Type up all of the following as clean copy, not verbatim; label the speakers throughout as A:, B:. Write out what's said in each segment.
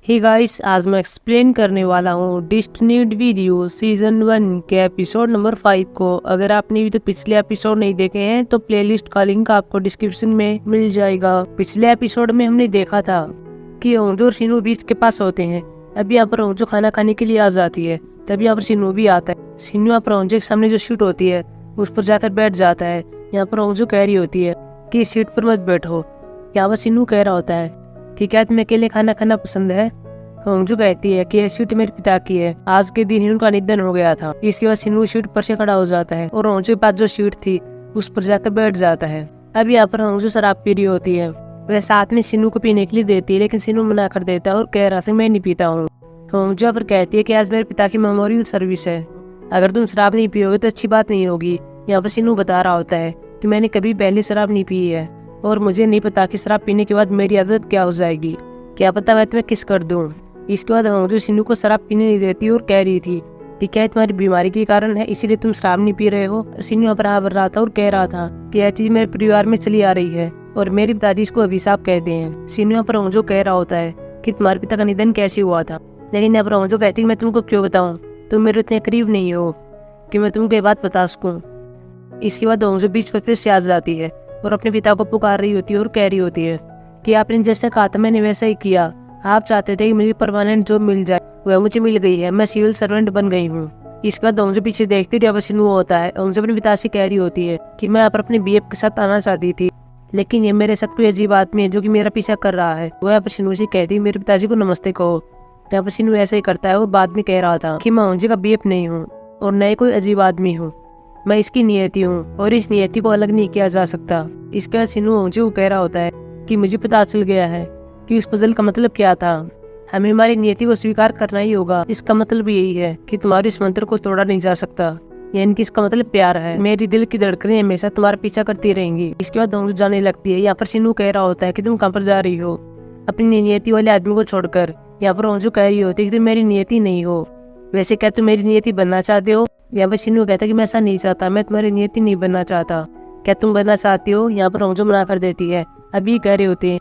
A: Hey guys, आज मैं explain करने वाला हूँ डिस्टिन्यूड वीडियो सीजन 1 के एपिसोड नंबर 5 को। अगर आपने अभी तक पिछले एपिसोड नहीं देखे हैं तो प्लेलिस्ट का लिंक आपको डिस्क्रिप्शन में मिल जाएगा। पिछले एपिसोड में हमने देखा था कि होंजो और शिनू बीच के पास होते हैं। अब यहाँ पर होंजो खाना खाने के लिए आ जाती है, तभी यहाँ पर शिनू भी आता है। शिनू यहाँ पर होंजो के सामने जो सीट होती है उस पर जाकर बैठ जाता है। यहाँ पर होंजो कह रही होती है कि इस सीट पर मत बैठो। यहाँ पर शिनू कह रहा होता है कि क्या तुम्हें अकेले खाना खाना पसंद है। होंजो कहती है कि यह सीट मेरे पिता की है, आज के दिन ही उनका निधन हो गया था। इसके बाद शिनू सीट पर से खड़ा हो जाता है और होंजो के पास जो सीट थी उस पर जाकर बैठ जाता है। अब यहाँ पर होंजो शराब पी रही होती है। वह साथ में शिनू को पीने के लिए देती है, लेकिन शिनू मना कर देता है और कह रहा था मैं नहीं पीता हूँ। होंजो पर कहती है कि आज मेरे पिता की मेमोरियल सर्विस है, अगर तुम शराब नहीं पियोगे तो अच्छी बात नहीं होगी। यहाँ पर शिनू बता रहा होता है कि मैंने कभी पहले शराब नहीं पी है और मुझे नहीं पता कि शराब पीने के बाद मेरी आदत क्या हो जाएगी, क्या पता मैं तुम्हें किस कर दूं। इसके बाद होंजो शिनू को शराब पीने नहीं देती और कह रही थी कि क्या तुम्हारी बीमारी के कारण है इसीलिए तुम शराब नहीं पी रहे हो। शिनू यहाँ पर हाँ भर रहा था और कह रहा था कि यह चीज मेरे परिवार में चली आ रही है और मेरे पिताजी इसको अभिशाप कहते हैं। शिनू यहाँ पर होंजो कह रहा होता है कि तुम्हारे पिता का निधन कैसे हुआ था, लेकिन यहाँ पर होंजो कहती है मैं तुमको क्यों बताऊँ, तुम मेरे इतने करीब नहीं हो कि मैं तुमको ये बात बता सकूँ। इसके बाद होंजो बीच पर फिर से आ जाती है और अपने पिता को पुकार रही होती है और कह रही होती है कि आपने जैसा कहा था मैंने वैसा ही किया। आप चाहते थे कि मुझे परमानेंट जॉब मिल जाए, वह मुझे मिल गई है, मैं सिविल सर्वेंट बन गई हूँ। इसके बाद होंजो पीछे देखती हुई शिनू होता है। होंजो अपने पिता से कह रही होती है कि मैं आप अपने बीएफ के साथ आना चाहती थी, लेकिन ये मेरे सब कोई अजीब आदमी है जो कि मेरा पीछा कर रहा है। वह आप शिनू से कहती है मेरे पिताजी को नमस्ते कहो। यहाँ पर शिनू ऐसा ही करता है और बाद में कह रहा था कि मैं होंजो का बीएफ नहीं हूँ और न ही कोई अजीब आदमी हूँ, मैं इसकी नियति हूँ और इस नियति को अलग नहीं किया जा सकता। इसके बाद शिनू होंजो को कह रहा होता है कि मुझे पता चल गया है कि उस पजल का मतलब क्या था, हमें हमारी नियति को स्वीकार करना ही होगा। इसका मतलब यही है कि तुम्हारे इस मंत्र को तोड़ा नहीं जा सकता, यानी कि इसका मतलब प्यार है। मेरी दिल की धड़कनें हमेशा तुम्हारा पीछा करती रहेंगी। इसके बाद होंजो जाने लगती है। यहाँ पर शिनू कह रहा होता है कि तुम कहाँ पर जा रही हो अपनी नियति वाले आदमी को छोड़कर। यहाँ पर होंजो कह रही होती है कि तुम मेरी नियति नहीं हो, वैसे क्या तुम मेरी नियति बनना चाहते हो। यहाँ पर शिनू कहता है कि मैं ऐसा नहीं चाहता, मैं तुम्हारी नियति नहीं बनना चाहता, क्या तुम बनना चाहती हो। यहाँ पर होंजो मना कर देती है। अभी कह रहे होते हैं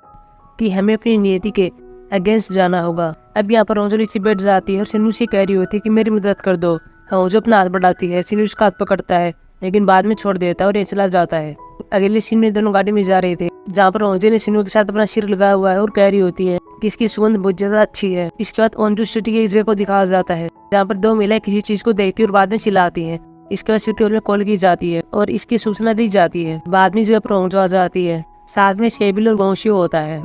A: कि हमें अपनी नियति के अगेंस्ट जाना होगा। अब यहाँ पर होंजो नीचे बैठ जाती है और शिनू से कह रही होती है कि मेरी मदद कर दो। होंजो अपना हाथ बढ़ाती है, शिनू उसका हाथ पकड़ता है लेकिन बाद में छोड़ देता है और ये चला जाता है। अगले सीन में दोनों गाड़ी में जा रहे थे, जहाँ पर होंजो ने शिनू के साथ अपना सिर लगाया हुआ है और कह रही होती है कि इसकी सुगंध बहुत ज्यादा अच्छी है। इसके बाद होंजो सिटी की एक जगह को दिखाया जाता है जहाँ पर दो महिलाएं किसी चीज को देखती है और बाद में चिल्लाती है। इसके बाद सिटी हॉल में कॉल की जाती है और इसकी सूचना दी जाती है। बाद में जगह पर होंजो आ जाती है, साथ में शेबिल और गोंशियो होता है।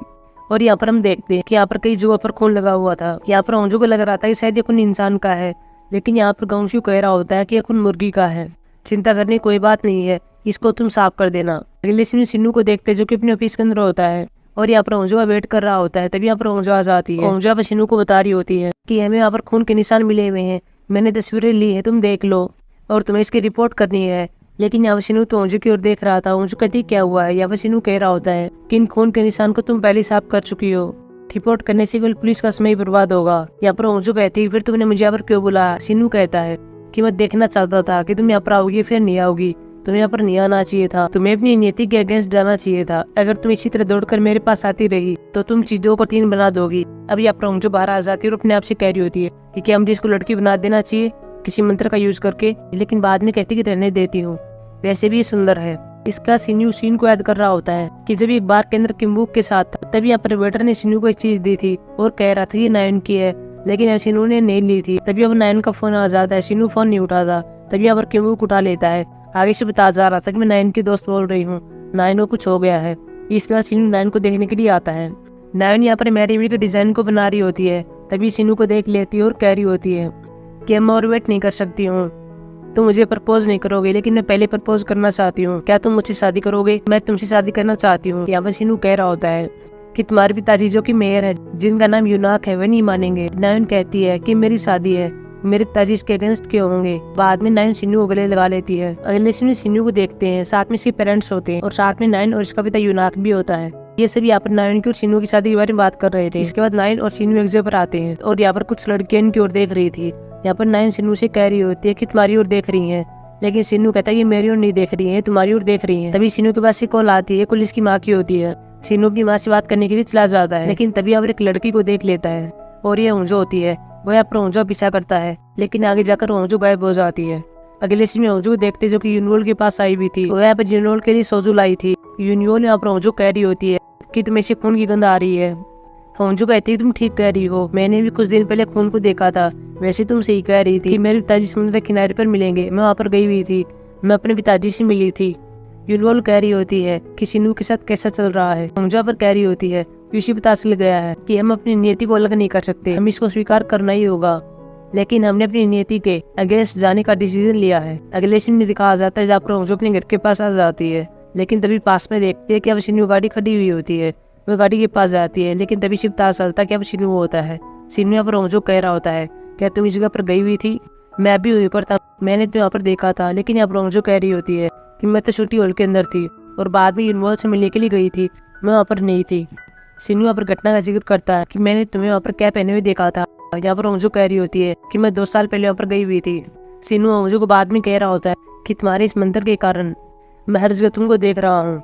A: और यहाँ पर हम देखते हैं कि यहाँ पर कई जगहों पर खून लगा हुआ था। यहाँ पर होंजो को लग रहा था कि शायद ये खून इंसान का है, लेकिन यहाँ पर गोंशियो कह रहा होता है कि ये खून मुर्गी का है। चिंता करने की कोई बात नहीं है, इसको तुम साफ कर देना। अगले सीन में शिनू को देखते हैं जो कि अपने ऑफिस के अंदर होता है और यहाँ पर होंजो का वेट कर रहा होता है। तभी यहाँ पर होंजो आ जाती है। होंजो पर शिनू को बता रही होती है कि हमें यहाँ पर खून के निशान मिले हुए हैं, मैंने तस्वीरें ली है, तुम देख लो और तुम्हें इसकी रिपोर्ट करनी है। लेकिन यहाँ पर शिनू तो होंजो की ओर देख रहा था। होंजो कहती क्या हुआ है। यहाँ पर शिनू कह रहा होता है कि इन खून के निशान को तुम पहले साफ कर चुकी हो, रिपोर्ट करने से केवल पुलिस का समय ही बर्बाद होगा। यहाँ पर होंजो कहती है फिर तुमने मुझे यहाँ पर क्यों बुलाया। शिनू कहता है कि मैं देखना चाहता था कि तुम यहाँ पर आओगी फिर नहीं आओगी, तुम्हें यहाँ पर नहीं आना चाहिए था, तुम्हें अपनी नियति के अगेंस्ट जाना चाहिए था। अगर तुम इसी तरह दौड़कर मेरे पास आती रही तो तुम चीजों को तीन बना दोगी। अब यहाँ पर होंजो बाहर आ जाती है और अपने आप से कह रही होती है कि क्या मुझे इसको लड़की बना देना चाहिए किसी मंत्र का यूज करके, लेकिन बाद में कहती कि रहने देती हूँ, वैसे भी सुंदर है। इसका शिनू सीन को याद कर रहा होता है कि जब एक बार के अंदर किम्बुक के साथ था, तभी यहाँ पर वेटर ने शिनू को एक चीज दी थी और कह रहा था कि नायन की है, लेकिन शिनू ने नहीं ली थी। तभी अब नायन का फोन आ जाता है, शिनू फोन नहीं उठाता। तभी यहाँ पर किम्बुक उठा लेता है। आगे से बता जा रहा था कि मैं नायन की दोस्त बोल रही हूँ, नायन को कुछ हो गया है। इसके बाद शिनू नायन को देखने के लिए आता है। नायन यहाँ पर मैरी के डिजाइन को बना रही होती है। तभी शिनू को देख लेती है और कह रही होती है कि मैं और वेट नहीं कर सकती हूँ, तुम मुझे प्रपोज नहीं करोगे लेकिन मैं पहले प्रपोज करना चाहती हूँ, क्या तुम मुझसे शादी करोगे। मैं तुमसे शादी करना चाहती हूँ। यहाँ पर शिनू कह रहा होता है कि तुम्हारे पिताजी जो कि मेयर है जिनका नाम यूनाक है वे नहीं मानेंगे। नायन कहती है कि मेरी शादी है, मेरे पिताजी इसके अगेंस्ट क्यों होंगे। बाद में नायन शिनू को गले लगा लेती है। अगले सीन में शिनू को देखते हैं, साथ में इसके पेरेंट्स होते हैं और साथ में नायन और इसका पिता यूनाक भी होता है। ये सभी यहाँ पर नायन की और शिनू की शादी के बारे में बात कर रहे थे। इसके बाद नायन और शिनू एक जगह पर आते हैं और यहाँ पर कुछ लड़कियां इनकी ओर देख रही थी। यहाँ पर नायन शिनू से कह रही होती है कि तुम्हारी ओर देख रही है, लेकिन शिनू कहता है कि मेरी ओर नहीं देख रही है, तुम्हारी ओर देख रही है। तभी शिनू के पास से कॉल आती है, कॉल इसकी माँ की होती है। शिनू अपनी माँ से बात करने के लिए चला जाता है, लेकिन तभी यहाँ पर एक लड़की को देख लेता है और ये होंजो होती है वो यहाँ पर होंजो पीछा करता है, लेकिन आगे जाकर होंजो गायब हो जाती है। अगले सीन में होंजो को देखते जो कि यूनिवॉल के पास आई हुई थी, वो यहाँ पर यूनिवॉल के लिए सोजू लाई थी। यूनिवॉल यहाँ पर होंजो कह रही होती है कि तुम्हें से खून की गंध आ रही है। होंजो कहती है तुम ठीक कह रही हो, मैंने भी कुछ दिन पहले खून को देखा था। वैसे तुम सही कह रही थी कि मेरे पिताजी समुद्र किनारे पर मिलेंगे, मैं वहाँ पर गई हुई थी, मैं अपने पिताजी से मिली थी। यूनिवॉल कह रही होती है कि सिनु के साथ कैसा चल रहा है। होंजो पर कह रही होती है कि उसे पता चल गया है कि हम अपनी नियति को अलग नहीं कर सकते, हम इसको स्वीकार करना ही होगा, लेकिन हमने अपनी नियति के अगेंस्ट जाने का डिसीजन लिया है। अगले सीन में दिखाया जाता है जहाँ पर होंजो अपने घर के पास आ जाती है, लेकिन तभी पास में देखती है कि अब सिनु गाड़ी खड़ी हुई होती है। वो गाड़ी के पास जाती है, लेकिन तभी सिर्फ पता चलता है कि अब सिनु होता है। सिनु यहाँ पर होंजो कह रहा होता है क्या तुम इस जगह पर गई हुई थी? मैं भी वहीं पर था, मैंने तो यहाँ पर देखा था। लेकिन यहाँ पर होंजो कह रही होती है कि मैं तो छोटी हॉल के अंदर थी और बाद में यूनिवॉल से मिलने के लिए गई थी, मैं वहाँ पर नहीं थी। सिनु यहाँ पर घटना का जिक्र करता है कि मैंने तुम्हें वहाँ पर क्या पहने हुए देखा था। यहाँ पर होंजो कह रही होती है कि मैं 2 साल पहले वहाँ पर गई हुई थी। सिनु होंजो को बाद में कह रहा होता है कि तुम्हारे इस मंदिर के कारण मैं हर जगह तुमको देख रहा हूँ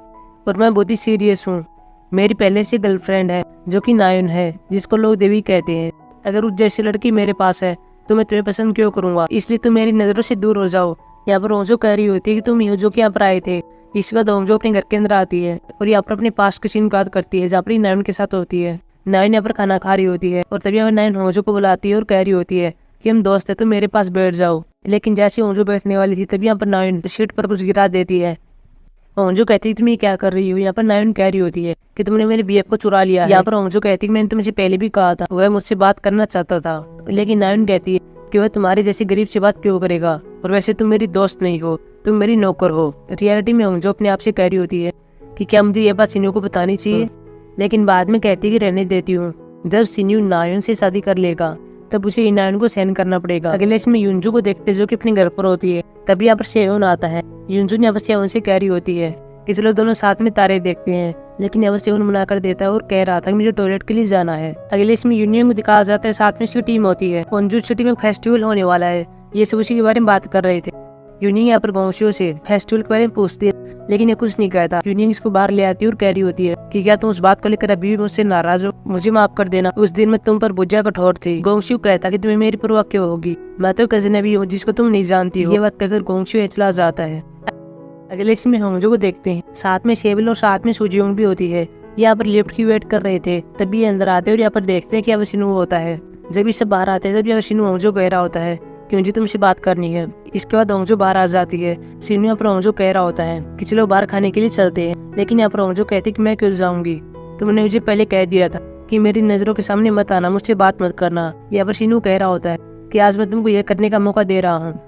A: और मैं बहुत ही सीरियस हूँ। मेरी पहले से गर्लफ्रेंड है जो कि नायुन है, जिसको लोग देवी कहते हैं। अगर उस जैसी लड़की मेरे पास है तो मैं तुम्हें पसंद क्यों करूँगा, इसलिए तुम मेरी नज़रों से दूर हो जाओ। यहाँ पर होंजो कह रही होती है कि तुम योजो के यहाँ पर आए थे। इसके बाद होंजो अपने घर के अंदर आती है और यहाँ पर अपने पास्ट की सीन बात करती है जहाँ पर नायुन के साथ होती है। नायुन यहाँ पर खाना खा रही होती है और तभी यहाँ नायुन होंजो को बुलाती है और कह रही होती है कि हम दोस्त है, तुम मेरे पास बैठ जाओ। लेकिन जैसे होंजो बैठने वाली थी तभी यहाँ पर नायुन सीट पर कुछ गिरा देती है। होंजो कहती है तुम ये क्या कर रही हो। यहाँ पर नायुन कह रही होती है कि तुमने मेरे बीएफ को चुरा लिया है। यहाँ पर होंजो कहती है मैंने तुमसे पहले भी कहा था, वह मुझसे बात करना चाहता था, लेकिन नायुन कहती है कि वह तुम्हारे जैसे गरीब से बात क्यों करेगा, और वैसे तुम मेरी दोस्त नहीं हो, तुम मेरी नौकर हो। रियलिटी में होंजो अपने आप से कह रही होती है कि क्या मुझे ये बात सिनु को बतानी चाहिए, लेकिन बाद में कहती है कि रहने देती हूँ। जब सिनु नायुन से शादी कर लेगा तब उसे नायुन को सहन करना पड़ेगा। अगले इसमें युंजू को देखते जो कि अपने घर पर होती है, तभी यहाँ पर सेवन आता है। युंजू ने सेवन से कह रही होती है कि चलो दोनों साथ में तारे देखते हैं, लेकिन यहाँ सेवन मना कर देता है और कह रहा था कि मुझे टॉयलेट के लिए जाना है। अगले इसमें यूनियन को दिखाया जाता है, साथ में उसकी टीम होती है। होंजो सिटी में फेस्टिवल होने वाला है, ये सब उसी के बारे में बात कर रहे थे। यूनियन यहाँ पर गोंशियो से फेस्टिवल के बारे में पूछती है, लेकिन ये कुछ नहीं कहता। यूनियन इसको बाहर ले आती है और कह रही होती है कि क्या तुम उस बात को लेकर अभी भी मुझसे नाराज हो, मुझे माफ कर देना, उस दिन मैं तुम पर बुझा कठोर थी। गोंशियो कहता कि तुम्हें मेरी परवाह क्यों होगी, मैं तो कजिन हूँ जिसको तुम नहीं जानती हो। ये बात कहकर गोंशियो चला जाता है। अगले इसमें होंजो को देखते हैं, साथ में शेबिल और साथ में सुजियोंग भी होती है। यहाँ पर लिफ्ट की वेट कर रहे थे, तभी अंदर आते और यहाँ पर देखते हैं कि अब सिनु होता है। जब ये सब बाहर आते हैं तब यहाँ सिनु होंजो कह रहा होता है कि मुझे तुमसे बात करनी है। इसके बाद होंजो बाहर आ जाती है। सिनु यहाँ पर होंजो कह रहा होता है कि चलो बाहर खाने के लिए चलते हैं, लेकिन यहाँ पर होंजो कहती कि मैं क्यों जाऊंगी, तुमने मुझे पहले कह दिया था कि मेरी नजरों के सामने मत आना, मुझसे बात मत करना। यहाँ पर सिनु कह रहा होता है कि आज मैं तुमको यह करने का मौका दे रहा हूँ,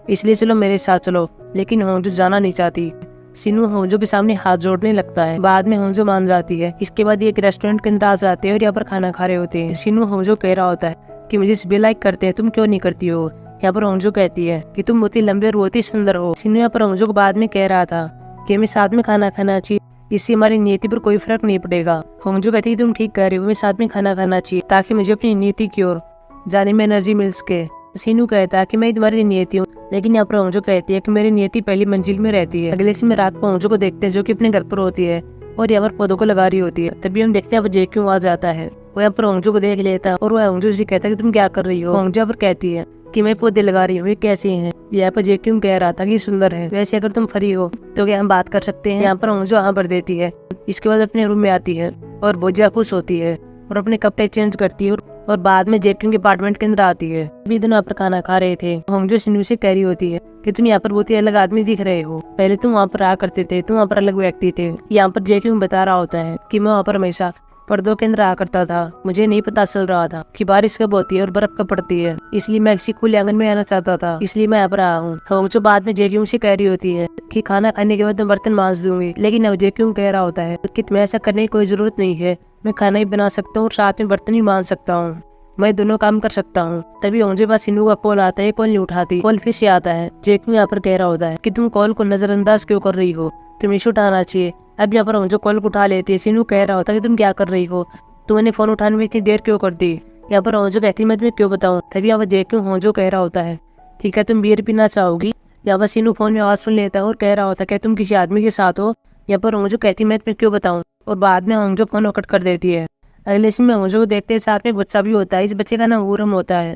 A: इसलिए चलो मेरे साथ चलो। लेकिन होंजो जाना नहीं चाहती। सिनु होंजो के सामने हाथ जोड़ने लगता है, बाद में होंजो मान जाती है। इसके बाद ये एक रेस्टोरेंट के अंदर आ जाते हैं और यहाँ पर खाना खा रहे होते हैं। सिनु होंजो कह रहा होता है कि मुझे सभी लाइक करते हैं, तुम क्यों नहीं करती हो। यहाँ पर होंजो कहती है कि तुम बहुत ही लंबे और बहुत ही सुंदर हो। सिनु यहाँ पर होंजो को बाद में कह रहा था कि हमें साथ में खाना खाना चाहिए, इससे हमारी नीति पर कोई फर्क नहीं पड़ेगा। होंजो कहती है तुम ठीक कह रही हो, हमें साथ में खाना खाना चाहिए ताकि मुझे अपनी नीति की ओर जाने में एनर्जी मिल सके। सिनु कहता है कि मैं तुम्हारी नियति हूँ, लेकिन यहाँ पर होंजो कहती है कि मेरी नियति पहली मंजिल में रहती है। अगले दिन रात को होंजो को देखते हैं जो कि अपने घर पर होती है और यहाँ पर पौधों को लगा रही होती है। तभी हम देखते हैं अब जेक्यू आ जाता है, वो यहाँ पर होंजो को देख लेता है और वह होंजो से कहता है कि तुम क्या कर रही हो। होंजो पर कहती है कि मैं पौधे लगा रही हूँ, ये कैसे हैं। यहाँ पर जेक्यू कह रहा था कि सुंदर है, वैसे अगर तुम फ्री हो तो क्या हम बात कर सकते हैं। यहाँ पर होंजो हाँ भर देती है। इसके बाद अपने रूम में आती है और बहुत ज्यादा खुश होती है और अपने कपड़े चेंज करती है और बाद में जेक्यू के अपार्टमेंट के अंदर आती है। अभी दोनों यहाँ पर खाना खा रहे थे। होंजो सिनु से कह रही होती है कि तुम यहाँ पर बहुत ही अलग आदमी दिख रहे हो, पहले तुम वहाँ पर आ करते थे, तुम वहाँ पर अलग व्यक्ति थे। यहाँ पर जेक्यू बता रहा होता है कि मैं वहाँ पर हमेशा पर्दों के अंदर आ करता था, मुझे नहीं पता चल रहा था कि बारिश कब होती है और बर्फ कब पड़ती है, इसलिए मैं किसी खुले आंगन में आना चाहता था, इसलिए मैं यहाँ पर आया हूँ। होंजो बाद में जेक्यू से कह रही होती है कि खाना खाने के बाद मैं बर्तन मांज दूंगी, लेकिन अब जेक्यू कह रहा होता है कि तुम्हें ऐसा करने की कोई जरूरत नहीं है, मैं खाना ही बना सकता हूँ और साथ में बर्तन भी मांज सकता हूँ, मैं दोनों काम कर सकता हूँ। तभी होंजो पास सिनु का कॉल आता है, कॉल नहीं उठाती, कॉल फिर से आता है। जेक्यू यहाँ पर कह रहा होता है कि तुम कॉल को नजरअंदाज क्यों कर रही हो, तुम्हें इशू उठाना चाहिए। अब यहाँ पर होंजो कॉल को उठा लेती है। सिनु कह रहा होता है कि तुम क्या कर रही हो, तुमने फोन उठाने में इतनी देर क्यों कर दी। यहाँ पर होंजो कहती है मैं तुम्हें क्यों बताऊँ। तभी यहाँ पर जेक्यू होंजो कह रहा होता है ठीक है तुम बियर पीना चाहोगी। यहाँ पर सिनु फोन में आवाज सुन लेता है और कह रहा होता है क्या तुम किसी आदमी के साथ हो। यहाँ पर होंजो कहती मैं तुम्हें क्यों बताऊँ और बाद में होंजो फोन कट कर देती है। अगले सीन में होंजो को देखते हैं साथ में बच्चा भी होता है। इस बच्चे का नाम वोरम होता है।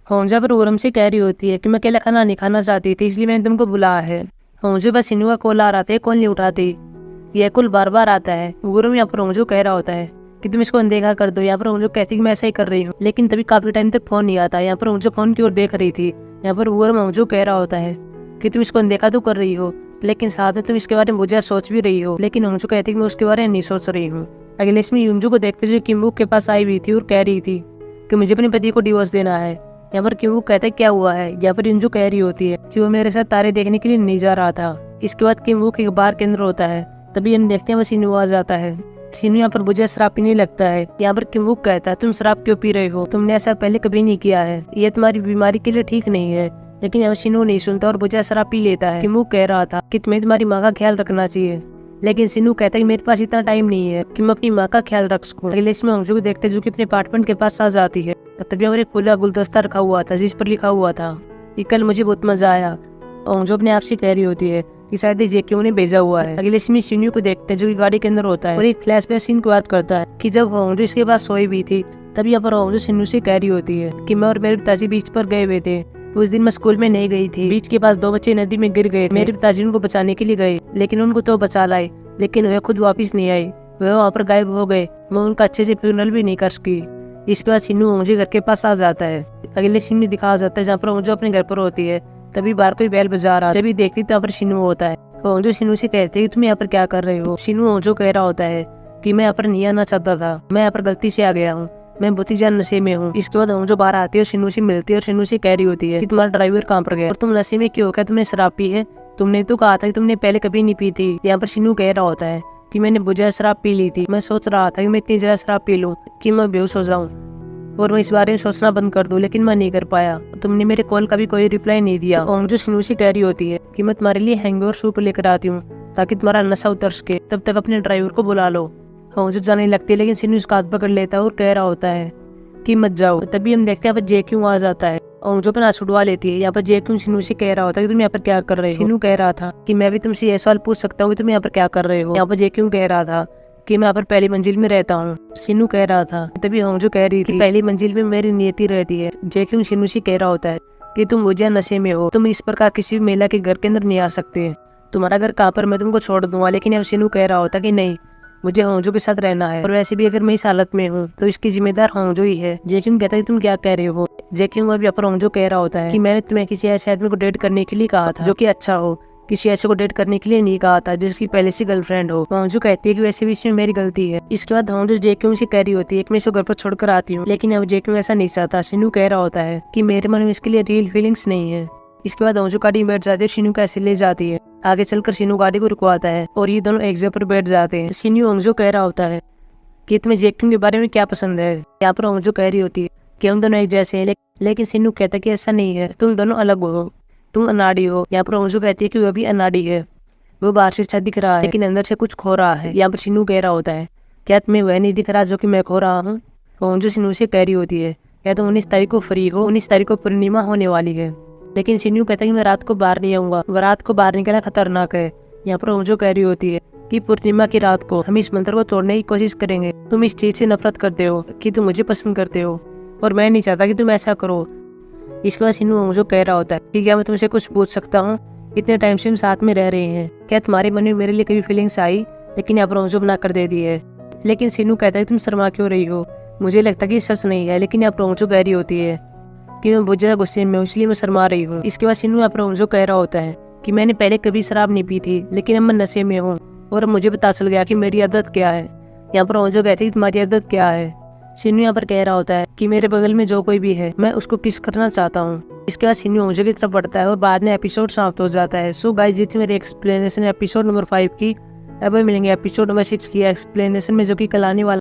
A: होंजा पर वोरम से कह रही होती है कि मैं अकेला खाना नहीं खाना चाहती थी, इसलिए मैंने तुमको बुलाया है। होंजो बस सिनु का कॉल आ रहा था, कॉल नहीं उठाती। यह कॉल बार बार आता है। वोरम यहाँ पर होंजो कह रहा होता है कि तुम इसको अनदेखा कर दो। यहाँ पर होंजो कहती है कि मैं ऐसा ही कर रही हूँ, लेकिन तभी काफी टाइम तक फोन नहीं आता। यहाँ पर होंजो फोन की ओर देख रही थी। यहाँ पर वोरम होंजो कह रहा होता है कि तुम इसको अनदेखा तो कर रही हो, लेकिन साथ में तुम इसके बारे में बहुत सोच भी रही हो। लेकिन होंजो कहती है कि मैं उसके बारे में नहीं सोच रही हूँ। अगले इसमें यूंजू को देखते हुए किम्बू के पास आई हुई थी और कह रही थी कि मुझे अपने पति को डिवोर्स देना है। यहाँ पर किम्बू कहता है क्या हुआ है। यहाँ पर यूंजू कह रही होती है कि वो मेरे साथ तारे देखने के लिए नहीं जा रहा था। इसके बाद किम्बू एक बार के अंदर होता है, तभी हम देखते हैं वो सिनु आ जाता है। सिनु यहाँ पर मुझे शराब पीने लगता है। यहाँ पर किम्बू कहता है तुम शराब क्यों पी रहे हो, तुमने ऐसा पहले कभी नहीं किया है, ये तुम्हारी बीमारी के लिए ठीक नहीं है। लेकिन यहाँ सिनु नहीं सुनता और बुझा शराब पी लेता है। किम्बू कह रहा था कि तुम्हें तुम्हारी माँ का ख्याल रखना चाहिए, लेकिन सिनु कहता है कि मेरे पास इतना टाइम नहीं है कि मैं अपनी माँ का ख्याल रख सकूं। अगले इसमें होंजो को देखते जो कि अपने अपार्टमेंट के पास आ जाती है। तभी हमारे फूल का गुलदस्ता रखा हुआ था जिस पर लिखा हुआ था कि कल मुझे बहुत मजा आया। होंजो अपने आप से कह रही होती है कि शायद जेक्यू ने भेजा हुआ है। अगले इसमें सिनु को देखते हैं जो कि गाड़ी के अंदर होता है और एक फ्लैशबैक सीन को याद करता है कि जब होंजो इसके पास सोई भी थी, तभी यहाँ पर होंजो सिनु से कह रही होती है कि मैं और मेरे पिताजी बीच पर गए हुए थे। उस दिन मैं स्कूल में नहीं गई थी। बीच के पास 2 बच्चे नदी में गिर गए। मेरे पिताजी उनको बचाने के लिए गए, लेकिन उनको तो बचा लाए, लेकिन वह खुद वापस नहीं आए। वह वहाँ पर गायब हो गए। मैं उनका अच्छे से फ्यूनरल भी नहीं कर सकी। इसके बाद सिनु होंजो घर के पास आ जाता है। अगले सीन में दिखाया जाता है जहाँ पर होंजो अपने घर पर होती है। तभी बाहर कोई बैल बजा रहा है। जब देखती तो यहाँ पर सिनु होता है। होंजो सिनु से कहते हैं कि तुम यहाँ पर क्या कर रहे हो। सिनु होंजो कह रहा होता है कि मैं यहाँ पर नहीं आना चाहता था, मैं यहाँ पर गलती से आ गया हूँ, मैं बहुत ही ज्यादा नशे में हूँ। इसके बाद होंजो बाहर आती है और सिनु से मिलती है और सिनु से कह रही होती है कि तुम्हारा ड्राइवर कहाँ पर गया और तुम नशे में क्यों, क्या तुमने शराब पी है? तुमने तो कहा था कि तुमने पहले कभी नहीं पी थी। यहाँ पर सिनु कह रहा होता है कि मैंने बुझा शराब पी ली थी। मैं सोच रहा था कि मैं इतनी ज्यादा शराब पी लूँ कि मैं बेहोश हो जाऊँ और मैं इस बारे में सोचना बंद कर दूं, लेकिन मैं नहीं कर पाया। तुमने मेरे कॉल का भी कोई रिप्लाई नहीं दिया। होंजो सिनु से कह रही होती है कि मैं तुम्हारे लिए हैंगओवर सूप लेकर आती हूँ ताकि तुम्हारा नशा उतर सके, तब तक अपने ड्राइवर को बुला लो। होंजो जाने लगती है, लेकिन सिनु उसका हाथ पकड़ लेता है और कह रहा होता है कि मत जाओ। तभी हम देखते हैं यहाँ पर जेक्यू आ जाता है। होंजो पर हाथ छुड़वा लेती है। यहाँ पर जेक्यू सिनु से कह रहा होता है कि तुम यहाँ पर क्या कर रहे हो। सिनु कह रहा था कि मैं भी तुमसे ये सवाल पूछ सकता हूँ कि तुम यहाँ पर क्या कर रहे हो। यहाँ पर जेक्यू कह रहा था कि मैं यहाँ पर पहली मंजिल में रहता हूँ। सिनु कह रहा था। तभी होंजो कह रही थी पहली मंजिल में मेरी नियति रहती है। जेक्यू सिनु से कह रहा होता है कि तुम मुझे नशे में हो, तुम इस प्रकार किसी भी महिला के घर के अंदर नहीं आ सकते, तुम्हारा घर कहाँ पर, मैं तुमको छोड़ दूंगा। लेकिन अब सिनु कह रहा होता कि नहीं, मुझे होंजो के साथ रहना है, और वैसे भी अगर मैं इस हालत में हूँ तो इसकी जिम्मेदार होंजो ही है। जेक्यू कहता है तुम क्या कह रहे हो। जेक्यू अभी पर होंजो कह रहा होता है कि मैंने तुम्हें किसी ऐसे आदमी को डेट करने के लिए कहा था जो कि अच्छा हो, किसी ऐसे को डेट करने के लिए नहीं कहा था जिसकी पहले से गर्लफ्रेंड हो। होंजो कहती है कि वैसे भी इसमें मेरी गलती है। इसके बाद होंजो जेक्यू से कह रही होती है कि मैं इसको घर पर छोड़कर आती हूँ, लेकिन अब जेक्यू ऐसा नहीं चाहता। सिनु कह रहा होता है कि मेरे मन में इसके लिए रियल फीलिंग्स नहीं है। इसके बाद होंजो गाड़ी में बैठ जाती है, सिनु कैसे ले जाती है। आगे चलकर सिनु गाड़ी को रुकवाता है और ये दोनों एक जगह पर बैठ जाते हैं। सिनु होंजो कह रहा होता है कि तुम्हें जेक्यू के बारे में क्या पसंद है। यहाँ पर होंजो कह रही होती है कि हम दोनों एक जैसे हैं, लेकिन सिनु कहता है कि ऐसा नहीं है, तुम दोनों अलग हो, तुम अनाड़ी हो। यहाँ पर होंजो कहती है कि वो भी अनाड़ी है, वो बाहर से अच्छा दिख रहा है लेकिन अंदर से कुछ खो रहा है। यहाँ पर सिनु कह रहा होता है क्या तुम्हें वह नहीं दिख रहा जो कि मैं खो रहा हूँ। होंजो सिनु से कह रही होती है क्या तुम 19 तारीख को फ्री हो, 19 तारीख को पूर्णिमा होने वाली है। लेकिन सिनु कहता है कि मैं रात को बाहर नहीं आऊंगा, रात को बाहर निकलना खतरनाक है। यहाँ पर होंजो कह रही होती है कि पूर्णिमा की रात को हम इस मंत्र को तोड़ने की कोशिश करेंगे। तुम इस चीज से नफरत करते हो कि तुम मुझे पसंद करते हो और मैं नहीं चाहता कि तुम ऐसा करो। इसके बाद सिनु होंजो कह रहा होता है कि क्या मैं तुमसे कुछ पूछ सकता हूँ, इतने टाइम से हम साथ में रह रहे हैं, क्या तुम्हारे मन में मेरे लिए कभी फीलिंग्स आई। लेकिन यहाँ पर होंजो बना कर दे दी है। लेकिन सिनु कहता है तुम शर्मा क्यों रही हो, मुझे लगता है कि सच नहीं है। लेकिन यहाँ पर होंजो कह रही होती है कि मैं बहुत ज्यादा गुस्से में हूँ इसलिए मैं शर्मा रही हूँ। इसके बाद सिनु यहाँ पर होंजो कह रहा होता है कि मैंने पहले कभी शराब नहीं पी थी, लेकिन अब मैं नशे में हूँ और अब मुझे पता चल गया कि मेरी आदत क्या है। यहाँ पर होंजो कहती है तुम्हारी आदत क्या है। सिनु यहाँ पर कह रहा होता है कि मेरे बगल में जो कोई भी है मैं उसको किस करना चाहता हूँ। इसके बाद सिनु होंजो की तरफ बढ़ता है और बाद में एपिसोड समाप्त हो जाता है। सो गाइस, ये थी मेरी एक्सप्लेनेशन एपिसोड नंबर 5 की। अब मिलेंगे एपिसोड नंबर 6 की एक्सप्लेनेशन में, जो कि कल आने वाला